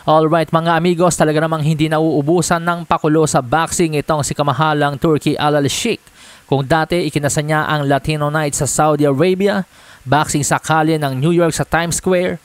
Alright mga amigos, talaga namang hindi nauubusan ng pakulo sa boxing itong si kamahalang Turki Al Sheikh. Kung dati ikinasa niya ang Latino Night sa Saudi Arabia, boxing sa kalye ng New York sa Times Square,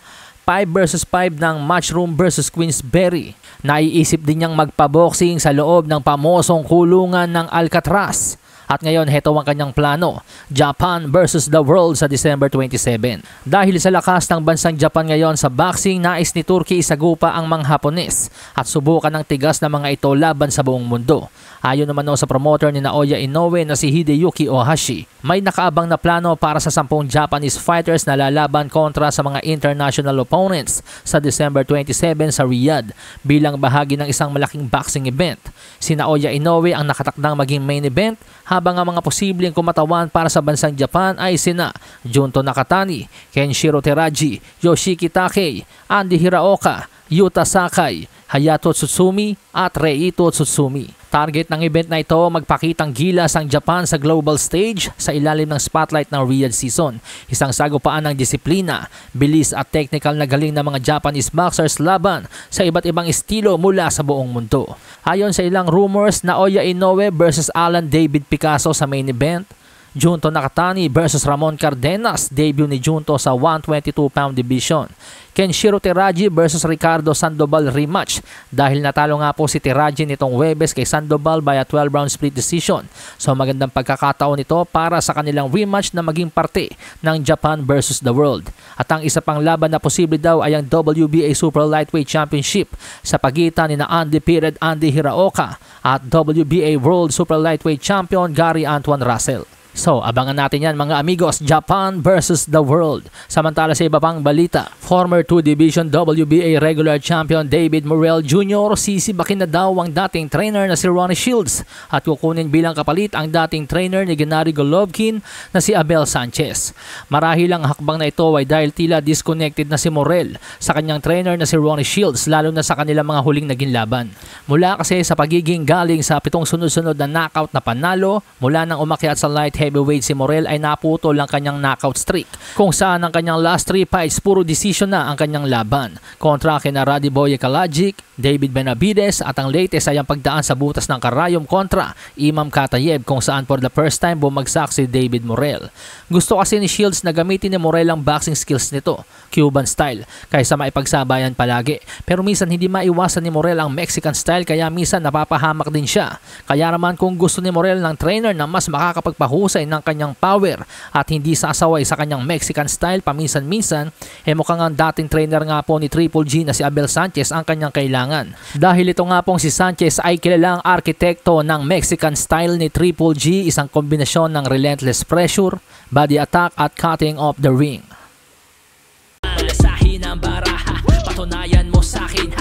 5 versus 5 ng Matchroom versus Queensberry. Naiisip din niyang magpaboxing sa loob ng pamosong kulungan ng Alcatraz. At ngayon, heto ang kanyang plano, Japan versus the world sa December 27. Dahil sa lakas ng bansang Japan ngayon sa boxing, nais ni Turki isagupa ang mga Hapones at subukan ng tigas na mga ito laban sa buong mundo. Ayon naman sa promoter ni Naoya Inoue na si Hideyuki Ohashi, may nakaabang na plano para sa 10 Japanese fighters na lalaban kontra sa mga international opponents sa December 27 sa Riyadh bilang bahagi ng isang malaking boxing event. Si Naoya Inoue ang nakatakdang maging main event, habang ang mga posibleng kumatawan para sa bansang Japan ay sina Junto Nakatani, Kenshiro Teraji, Yoshiki Takei, Andy Hiraoka, Yuta Sakai, Hayato Tsutsumi at Reito Tsutsumi. Target ng event na ito magpakitang gilas ang Japan sa global stage sa ilalim ng spotlight ng Riyadh season. Isang sagupaan ng disiplina, bilis at technical na galing ng mga Japanese boxers laban sa iba't ibang estilo mula sa buong mundo. Ayon sa ilang rumors, Naoya Inoue versus Alan David Picasso sa main event, Junto Nakatani versus Ramon Cardenas, debut ni Junto sa 122-pound division. Kenshiro Teraji versus Ricardo Sandoval rematch dahil natalo nga po si Teraji nitong Huwebes kay Sandoval by a 12-round split decision. So magandang pagkakataon ito para sa kanilang rematch na maging parte ng Japan versus the world. At ang isa pang laban na posible daw ay ang WBA Super Lightweight Championship sa pagitan ni na undefeated Andy Hiraoka at WBA World Super Lightweight Champion Gary Antoine Russell. So, abangan natin yan mga amigos, Japan versus the world. Samantala sa iba pang balita, former 2-division WBA regular champion David Morrell Jr. sisibakin na daw ang dating trainer na si Ronnie Shields at kukunin bilang kapalit ang dating trainer ni Gennady Golovkin na si Abel Sanchez. Marahil ang hakbang na ito ay dahil tila disconnected na si Morrell sa kanyang trainer na si Ronnie Shields lalo na sa kanilang mga huling naging laban. Mula kasi sa pagiging galing sa 7 sunod-sunod na knockout na panalo, mula nang umakyat sa light heavyweight si Morrell ay naputol ang kanyang knockout streak kung saan ang kanyang last 3 fights puro decision na ang kanyang laban kontra kina Radivoje Kalajic, David Benavides at ang latest ay ang pagdaan sa butas ng karayom kontra Imam Katayev kung saan for the first time bumagsak si David Morrell. Gusto kasi ni Shields na gamitin ni Morrell ang boxing skills nito, Cuban style, kaysa maipagsabayan palagi. Pero minsan hindi maiwasan ni Morrell ang Mexican style kaya minsan napapahamak din siya. Kaya naman kung gusto ni Morrell ng trainer na mas makakapagpahusay ng kanyang power at hindi sasaway sa kanyang Mexican style paminsan-minsan, mukhang ang dating trainer nga po ni Triple G na si Abel Sanchez ang kanyang kailangan. Dahil ito nga pong si Sanchez ay kilalang arkitekto ng Mexican style ni Triple G, isang kombinasyon ng relentless pressure, body attack at cutting off the ring. Malasahin ang baraha, patunayan mo sa akin.